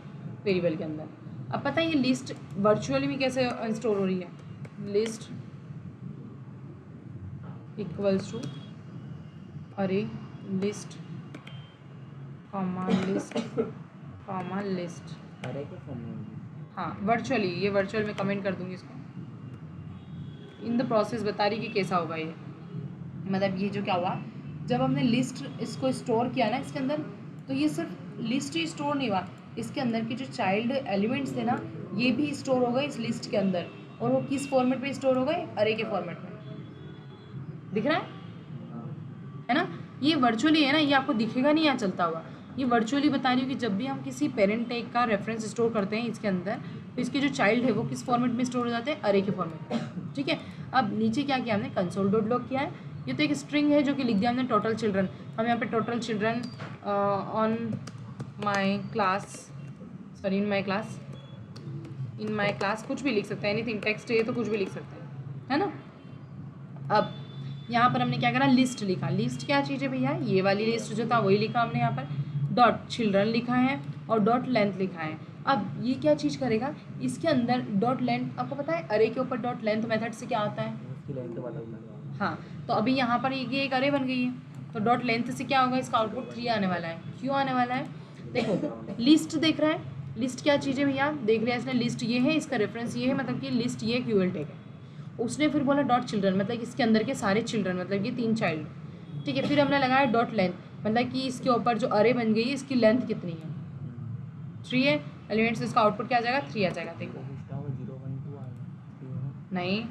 वेरिएबल के अंदर। अब पता है ये लिस्ट वर्चुअली में कैसे स्टोर हो रही है, लिस्ट इक्वल्स टू अरे list comma list comma list, अरे के फॉर्म में होगी। हाँ वर्चुअली, ये वर्चुअल में कमेंट कर दूंगी इसको, इन द प्रोसेस बता रही कि कैसा होगा ये, मतलब ये जो क्या हुआ, जब हमने लिस्ट इसको स्टोर किया ना इसके अंदर, तो ये सिर्फ लिस्ट ही स्टोर नहीं हुआ, इसके अंदर के जो चाइल्ड एलिमेंट्स थे ना ये भी स्टोर हो गए इस लिस्ट के अंदर, और वो किस फॉर्मेट में स्टोर हो गए, अरे के फॉर्मेट में, दिख रहा है ना, ये वर्चुअली है ना, ये आपको दिखेगा नहीं यहाँ चलता हुआ, ये वर्चुअली बता रही हूँ कि जब भी हम किसी पेरेंट टैग का रेफरेंस स्टोर करते हैं इसके अंदर, तो इसके जो चाइल्ड है वो किस फॉर्मेट में स्टोर हो जाते हैं, अरे के फॉर्मेट में, ठीक है। अब नीचे क्या किया हमने, कंसोल डॉट लॉग किया है, ये तो एक स्ट्रिंग है जो कि लिख दिया हमने टोटल चिल्ड्रन, हम यहाँ पे total children on my class, sorry in my class कुछ भी लिख सकते हैं, एनीथिंग टेक्स्ट है तो कुछ भी लिख सकते हैं, है ना। अब यहाँ पर हमने क्या करा, लिस्ट लिखा, लिस्ट क्या चीज़ है भैया, ये वाली लिस्ट जो था वही लिखा हमने, यहाँ पर डॉट चिल्ड्रन लिखा है और डॉट लेंथ लिखा है। अब ये क्या चीज़ करेगा, इसके अंदर डॉट लेंथ, आपको पता है अरे के ऊपर डॉट लेंथ मेथड से क्या आता है, उसकी लेंथ वाला होगा। हाँ, तो अभी यहाँ पर ये एक अरे बन गई है, तो डॉट लेंथ से क्या होगा, इसका आउटपुट 3 आने वाला है। क्यों आने वाला है, देखो लिस्ट देख रहा है, लिस्ट क्या चीज़ है भैया, देख लिया इसने, लिस्ट ये है, इसका रेफरेंस ये है, मतलब कि लिस्ट ये क्यूएल टैग है। उसने फिर बोला डॉट चिल्ड्रन, मतलब कि इसके अंदर के सारे चिल्ड्रन, मतलब कि 3 चाइल्ड, ठीक है। फिर हमने लगाया डॉट लेंथ, मतलब कि इसके ऊपर जो अरे बन गई है इसकी लेंथ कितनी है, 3 है, एलिमेंट्स इसका आउटपुट क्या आ जाएगा, 3 आ जाएगा। देखो 0 1 2 आएगा, नहीं,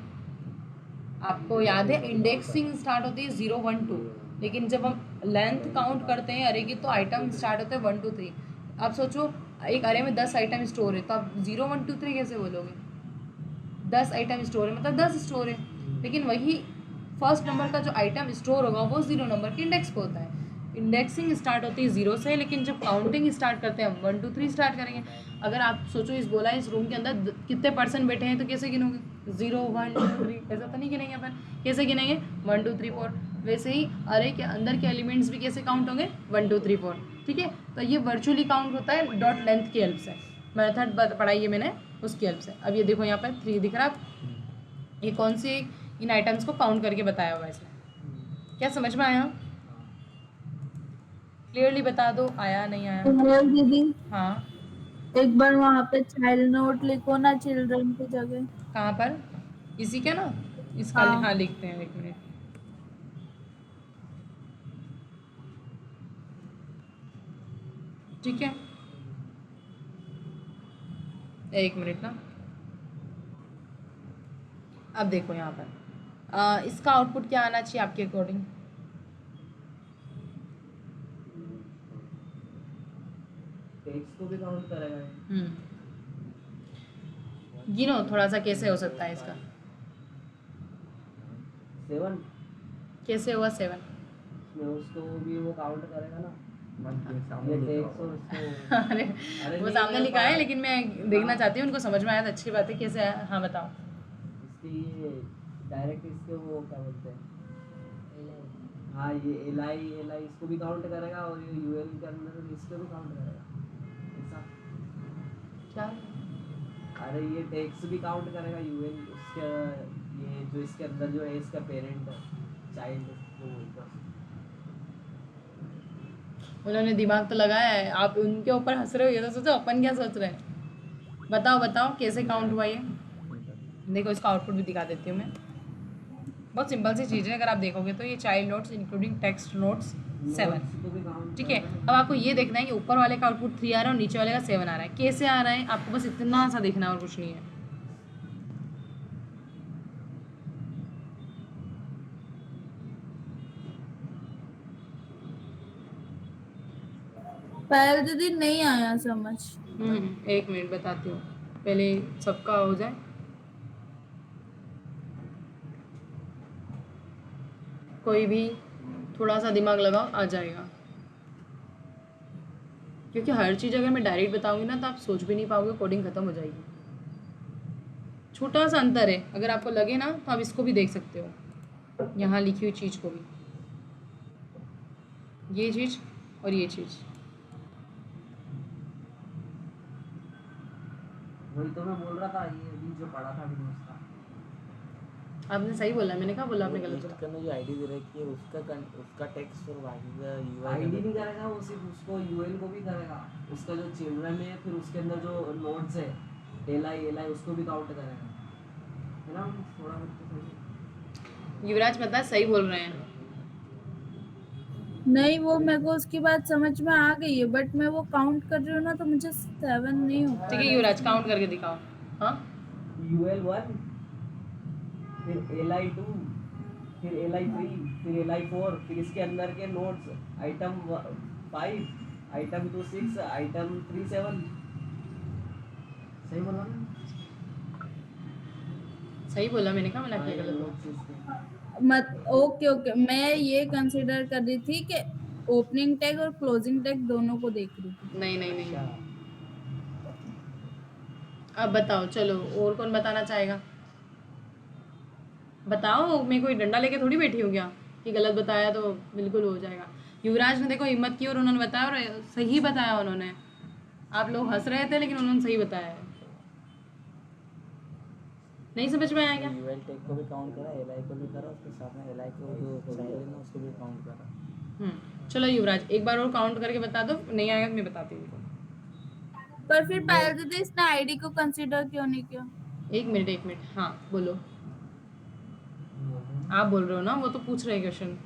आपको याद है इंडेक्सिंग स्टार्ट होती है 0 1 2, लेकिन जब हम लेंथ काउंट करते हैं अरे की तो आइटम स्टार्ट होते हैं 1 2 3। आप सोचो एक अरे में 10 आइटम स्टोर है, तो आप 0 1 2 3 कैसे बोलोगे, 10 आइटम स्टोर है मतलब 10 स्टोर है, लेकिन वही फर्स्ट नंबर का जो आइटम स्टोर होगा वो 0 नंबर के इंडेक्स पे होता है। इंडेक्सिंग स्टार्ट होती है 0 से, लेकिन जब काउंटिंग स्टार्ट करते हैं हम 1 2 3 स्टार्ट करेंगे। अगर आप सोचो इस बोला इस रूम के अंदर कितने पर्सन बैठे हैं तो कैसे गिनोगे, 0 1 2 3 ऐसा तो नहीं गिनेंगे अपन, कैसे गिनेंगे 1 2 3 4। वैसे ही अरे के अंदर के एलिमेंट्स भी कैसे काउंट होंगे 1 2 3 4, ठीक है। तो ये वर्चुअली काउंट होता है डॉट लेंथ की हेल्प से, मेथड पढ़ाई है मैंने उसकी हेल्प से। अब ये देखो यहाँ पर 3 दिख रहा है, ये कौन सी इन आइटम्स को काउंट करके बताया हुआ है इसने, क्या समझ में आया, क्लियरली बता दो, आया नहीं आया। हेलो दीदी, हाँ एक बार वहाँ पे चाइल्ड नोट लिखो ना चिल्ड्रन की जगह। कहाँ पर, इसी का ना, इसका हाँ। हाँ लिखते हैं, 1 मिनट, ठीक है 1 मिनट ना। अब देखो यहाँ पर इसका आउटपुट क्या आना चाहिए आपके अकॉर्डिंग, टेक्स्ट को भी काउंट करेगा ये। गिनो थोड़ा सा कैसे हो सकता है इसका, 7 कैसे हुआ 7 में उसको भी वो काउंट करेगा ना, सामने टेक्स्ट और उसको अरे अरे वो नहीं, सामने वो लिखा है बाहर- लेकिन मैं देखना चाहती हूँ उनको समझ में आया तो अच्छी बात है, कैसे आया, हाँ बताओ। इसके ये डायरेक्ट इसके वो क्या बोलते हैं, हाँ ये एलाई इसको भी काउंट करेगा और ये यूएल के अंदर इसको भी काउंट करेगा ऐसा। क्या, अरे ये टेक्स्ट भी काउंट करेगा यूएल उसके, ये जो इसके अंदर जो है इसका पेरेंट चाइल्ड जो बोलता है। उन्होंने दिमाग तो लगाया है, आप उनके ऊपर हंस रहे हो, ये तो सोचो अपन क्या सोच रहे हैं। बताओ बताओ कैसे काउंट हुआ ये। देखो इसका आउटपुट भी दिखा देती हूँ मैं। बहुत सिंपल सी चीज़ है, अगर आप देखोगे तो ये child notes including text notes 7, ठीक है। अब आपको ये देखना है कि ऊपर वाले का आउटपुट 3 आ रहा है और नीचे वाले का 7 आ रहा है। कैसे आ रहा है आपको बस इतना सा देखना है और कुछ नहीं है। पायल दीदी नहीं आया समझ। एक मिनट बताती हूँ, पहले सबका हो जाए। कोई भी थोड़ा सा दिमाग लगाओ, आ जाएगा। क्योंकि हर चीज़ अगर मैं डायरेक्ट बताऊंगी ना तो आप सोच भी नहीं पाओगे, कोडिंग खत्म हो जाएगी। छोटा सा अंतर है, अगर आपको लगे ना तो आप इसको भी देख सकते हो, यहाँ लिखी हुई चीज़ को भी, ये चीज़ और ये चीज़। वही तो मैं बोल रहा था, ये अभी जो पढ़ा था अभी उसका आपने सही बोला, मैंने कहा बोला आपने गलत लिस्ट बोला। करने जो आईडी दे रखी है उसका टेक्स्ट और बाकी का यूआई आईडी नहीं करेगा वो, सिर्फ उसको यूएल को भी करेगा। उसका जो चिल्ड्रन है फिर उसके अंदर जो नोड्स है एल आई उसको भी काउंट करेगा, है ना। थोड़ा बहुत तो सही। युवराज पता है सही बोल रहे हैं। नहीं वो मेरे को उसकी बात समझ में आ गई है, बट मैं वो काउंट कर रही हूँ ना तो मुझे 7 नहीं होता। ठीक है युवराज, काउंट करके दिखाओ। हाँ UL1 फिर LI2 फिर LI3 फिर LI4 फिर इसके अंदर के नोट्स आइटम 5 आइटम 2 6 आइटम 3 7। सही बोला ना? सही बोला, मैंने कहा मैंने आपने गलत बोला। नोट्स इसके मत ओके ओके, मैं ये कंसिडर कर रही थी कि ओपनिंग टैग और क्लोजिंग टैग दोनों को देख रही थी। नहीं नहीं नहीं, अच्छा अब बताओ चलो, और कौन बताना चाहेगा? बताओ, मैं कोई डंडा लेके थोड़ी बैठी हूँ क्या कि गलत बताया तो बिल्कुल हो जाएगा। युवराज ने देखो हिम्मत की और उन्होंने बताया, और सही बताया उन्होंने। आप लोग हंस रहे थे लेकिन उन्होंने सही बताया है। नहीं समझ में आया क्या? यूएल टेक को भी काउंट करा, एलआई को भी करा, उसके साथ में एलआई को जो चाइल्ड है ना उसको भी काउंट करा। चलो युवराज एक बार और काउंट करके बता दो, नहीं आएगा तो मैं बताती हूँ। पर फिर पायल दीदी इसने आईडी को कंसिडर क्यों नहीं किया? एक मिनट, हाँ बोलो। आप बोल रहे हो ना, वो तो पूछ रहे क्वेश्चन।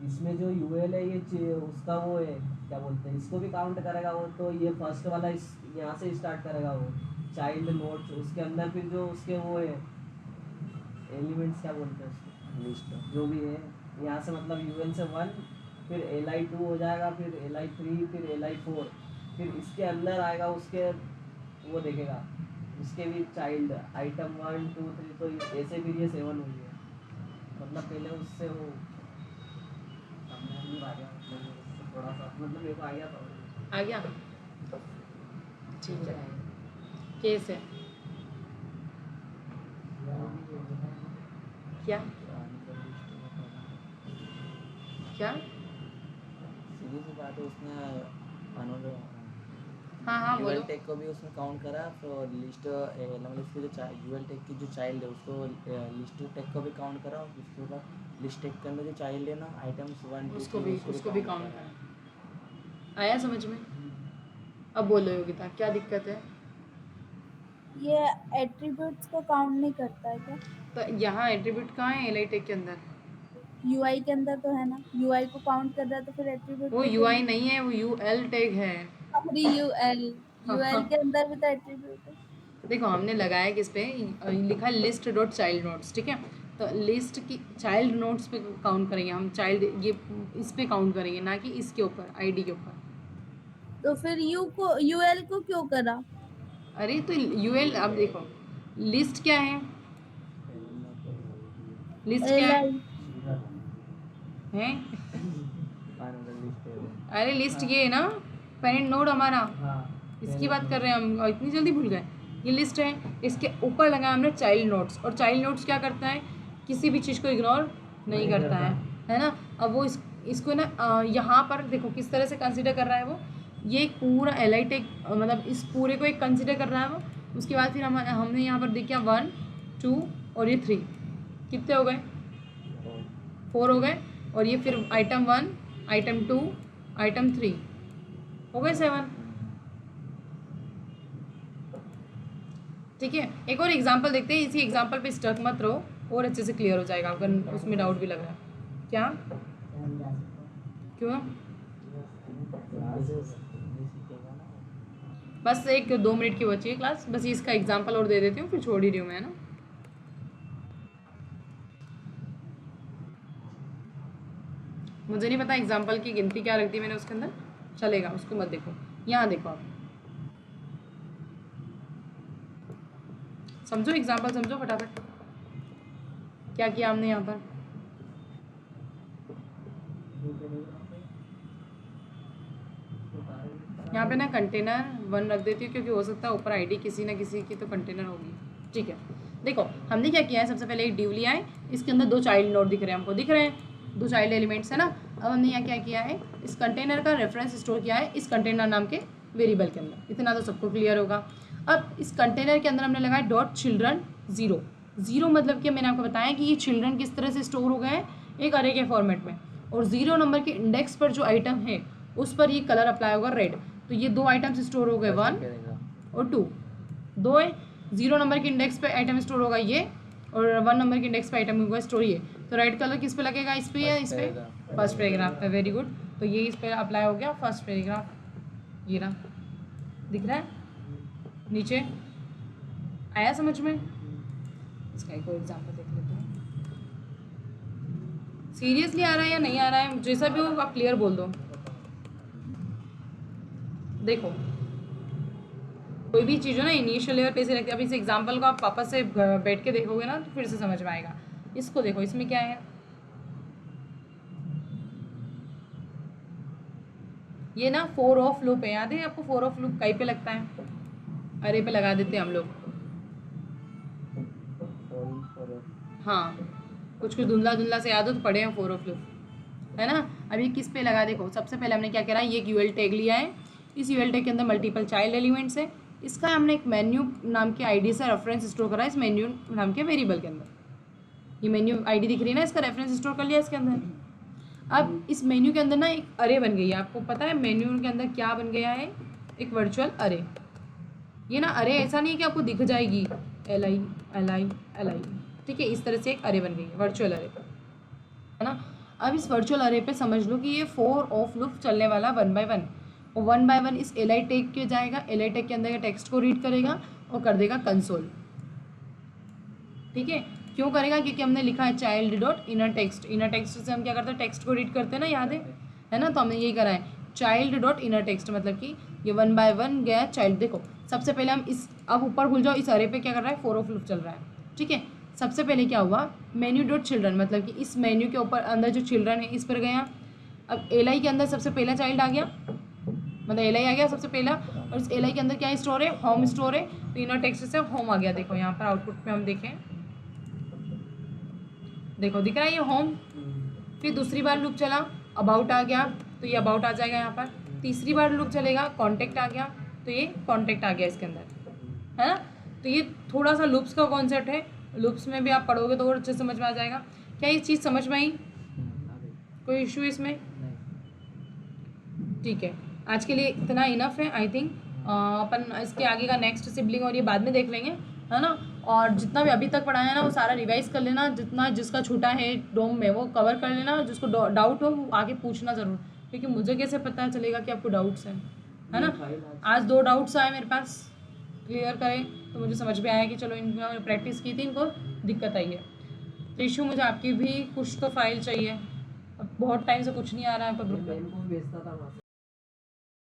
इसमें जो यूएल है ये उसका वो है, क्या बोलते हैं, इसको भी काउंट करेगा वो। तो ये फर्स्ट वाला इस यहाँ से स्टार्ट करेगा वो चाइल्ड नोट्स, उसके अंदर फिर जो उसके वो है एलिमेंट्स, क्या बोलते हैं उसको, लिस्ट जो भी है, यहाँ से मतलब यूएल से 1 फिर LI2 हो जाएगा, फिर LI3 फिर LI4 फिर इसके अंदर आएगा उसके वो देखेगा उसके भी चाइल्ड आइटम 1 2 3। तो ऐसे फिर ये 7 हुई है, मतलब पहले उससे वो सामने नहीं आ गया, मतलब उससे थोड़ा सा मतलब मेरे को आ गया था। आ गया, ठीक है। केस है क्या क्या? सीधी सी बात है, उसने हाँ यूएल बोलो। टेक को भी उसने काउंट करा, तो लिस्ट मतलब इसकी जो यूएल टेक की जो चाइल्ड है उसको लिस्ट टेक को भी काउंट करा, और उसके बाद लिस्ट टेक के अंदर जो चाइल्ड है ना आइटम्स 1 2 उसको भी काउंट करा। आया समझ में? अब बोलो योगिता, क्या दिक्कत है? ये एट्रीब्यूट्स को काउंट नहीं करता है क्या? तो यहाँ एट्रीब्यूट कहाँ है एल टेक के अंदर? यूआई के अंदर तो है ना, यूआई को काउंट कर रहा है तो फिर एट्रीब्यूट वो यूआई नहीं है, वो यूएल टैग है। अरे यूएल यूएल के अंदर भी तो एट्रीब्यूट है। देखो हमने लगाया किस पे, लिखा लिस्ट डॉट चाइल्ड नोट्स, ठीक है। तो लिस्ट की चाइल्ड नोट्स पे काउंट करेंगे हम, चाइल्ड ये इस पे काउंट करेंगे, ना कि इसके ऊपर आईडी के ऊपर। तो फिर यूएल को क्यों करा? अरे तो यूएल, अब देखो लिस्ट क्या है, लिस्ट क्या है? हैं? अरे लिस्ट ये है ना, पेरेंट नोड हमारा, इसकी बात कर रहे हैं हम, और इतनी जल्दी भूल गए। ये लिस्ट है, इसके ऊपर लगाया हमने चाइल्ड नोट्स, और चाइल्ड नोट्स क्या करता है, किसी भी चीज़ को इग्नोर नहीं करता है ना। अब वो इसको ना यहाँ पर देखो किस तरह से कंसिडर कर रहा है वो, ये एक पूरा एल टेक मतलब इस पूरे को एक कंसिडर कर रहा है वो। उसके बाद फिर हमने यहाँ पर देखा 1 2 और ये 3, कितने हो गए? 4 हो गए। और ये फिर आइटम 1 आइटम 2 आइटम 3 हो गए 7। ठीक है, एक और एग्जांपल देखते हैं। इसी एग्जांपल पे स्टक मत रहो और अच्छे से क्लियर हो जाएगा अगर उसमें डाउट भी लग रहा है। क्या क्यों? बस 1-2 मिनट की बची है क्लास, बस इसका एग्जांपल और दे देती हूँ, फिर छोड़ ही रही हूँ मैं, है ना। मुझे नहीं पता एग्जाम्पल की गिनती क्या रखती है मैंने उसके अंदर, चलेगा, उसको मत देखो। यहाँ देखो आप, समझो एग्जाम्पल, समझो फटाफट क्या किया हमने यहाँ पर। यहाँ पे ना कंटेनर 1 रख देती हूँ क्योंकि हो सकता है ऊपर आईडी किसी ना किसी की तो कंटेनर होगी। ठीक है, देखो हमने क्या किया है, सबसे पहले एक डिव लिया है, इसके अंदर 2 चाइल्ड नोड दिख रहे हैं हमको, दिख रहे हैं 2 चाइल्ड एलिमेंट्स, है ना। अब हमने यहाँ क्या किया है, इस कंटेनर का रेफरेंस स्टोर किया है इस कंटेनर नाम के वेरिएबल के अंदर। इतना तो सबको क्लियर होगा। अब इस कंटेनर के अंदर हमने लगाया .children 0। 0 मतलब कि मैंने आपको बताया कि ये चिल्ड्रन किस तरह से स्टोर हो गए हैं, एक अरे के फॉर्मेट में, और 0 नंबर के इंडेक्स पर जो आइटम है उस पर ये कलर अप्लाई होगा रेड। तो ये 2 आइटम्स स्टोर हो गए 1 और 2, 2 है। 0 नंबर के इंडेक्स पे आइटम स्टोर होगा ये, और 1 नंबर के इंडेक्स पे आइटम होगा स्टोर ये। तो रेड कलर किस पे लगेगा, इस पे या इस पे, फर्स्ट पैराग्राफ पे। वेरी गुड, तो ये इस पे अप्लाई हो गया फर्स्ट पैराग्राफ, ये रहा, दिख रहा है नीचे। आया समझ में? इसका एक और एग्जाम्पल देख लेते हैं। सीरियसली आ रहा है या नहीं आ रहा है, जैसा भी हो आप क्लियर बोल दो। देखो कोई भी चीज़ हो ना इनिशियल लेवल पे से रखते, अब इस एग्जाम्पल को आप वापस से बैठ के देखोगे ना तो फिर से समझ में आएगा। इसको देखो, इसमें क्या है, ये ना 4 ऑफ लूप है, याद है आपको 4 ऑफ लूप कहीं पे लगता है, अरे पे लगा देते हैं हम लोग। हाँ, कुछ धुंधला धुंधला से याद हो तो पढ़े हैं 4 ऑफ लूप, है ना। अभी किस पे लगा, देखो सबसे पहले हमने क्या करा, ये एक यूएल टैग लिया है, इस यूएल टैग के अंदर मल्टीपल चाइल्ड एलिमेंट्स है, इसका हमने एक मेन्यू नाम के आईडी से रेफरेंस स्टोर करा इस मेन्यू नाम के वेरिएबल के अंदर। ये मेन्यू आईडी दिख रही है ना, इसका रेफरेंस स्टोर कर लिया इसके अंदर। अब इस मेन्यू के अंदर ना एक अरे बन गई है, आपको पता है मेन्यू के अंदर क्या बन गया है, एक वर्चुअल अरे। ये ना अरे ऐसा नहीं है कि आपको दिख जाएगी LI LI LI, ठीक है, इस तरह से एक अरे बन गई है, वर्चुअल अरे, है ना। अब इस वर्चुअल अरे पे समझ लो कि ये 4 ऑफ लूप चलने वाला 1 by 1, और 1 by 1 इस LI टैग के जाएगा, LI टैग के अंदर के टेक्स्ट को रीड करेगा और कर देगा कंसोल। ठीक है, क्यों करेगा, क्योंकि हमने लिखा है child dot inner text. Inner text से हम क्या करते हैं, टेक्स्ट को रीड करते हैं ना, याद है ना। तो हमने यही करा है चाइल्ड डॉट इनर टेक्स्ट, मतलब कि ये 1 by 1 गया चाइल्ड। देखो सबसे पहले हम इस, अब ऊपर भूल जाओ, इस अरे पे क्या कर रहा है, 4 ऑफ लूप चल रहा है। ठीक है, सबसे पहले क्या हुआ, मेन्यू डॉट चिल्ड्रन, मतलब कि इस मेन्यू के ऊपर अंदर जो चिल्ड्रन है इस पर गया। अब LI के अंदर सबसे पहला चाइल्ड आ गया, मतलब LI आ गया सबसे पहला, और इस LI के अंदर क्या स्टोर है, होम स्टोर है, तो इनर टेक्स्ट से होम आ गया। देखो यहाँ पर आउटपुट में हम देखें, देखो दिख रहा है ये होम। फिर दूसरी बार लूप चला, अबाउट आ गया, तो ये अबाउट आ जाएगा यहाँ पर। तीसरी बार लूप चलेगा, कॉन्टेक्ट आ गया, तो ये कॉन्टेक्ट आ गया इसके अंदर, है ना। तो ये थोड़ा सा लूप्स का कॉन्सेप्ट है, लूप्स में भी आप पढ़ोगे तो और अच्छे समझ में आ जाएगा। क्या ये चीज़ समझ में आई, कोई इशू इसमें? ठीक है, आज के लिए इतना इनफ है आई थिंक। अपन इसके आगे का नेक्स्ट सिबलिंग और ये बाद में देख लेंगे, है ना। और जितना भी अभी तक पढ़ाया है ना वो सारा रिवाइज कर लेना, जितना जिसका छूटा है डोम में वो कवर कर लेना, जिसको डाउट हो वो आगे पूछना ज़रूर, क्योंकि मुझे कैसे पता चलेगा कि आपको डाउट्स हैं, है ना। आज 2 डाउट्स आए मेरे पास, क्लियर करें तो मुझे समझ में आया कि चलो इनको प्रैक्टिस की थी, इनको दिक्कत आई है। तो इशू मुझे आपकी भी कुछ तो फाइल चाहिए, अब बहुत टाइम से कुछ नहीं आ रहा है पर ग्रुप में।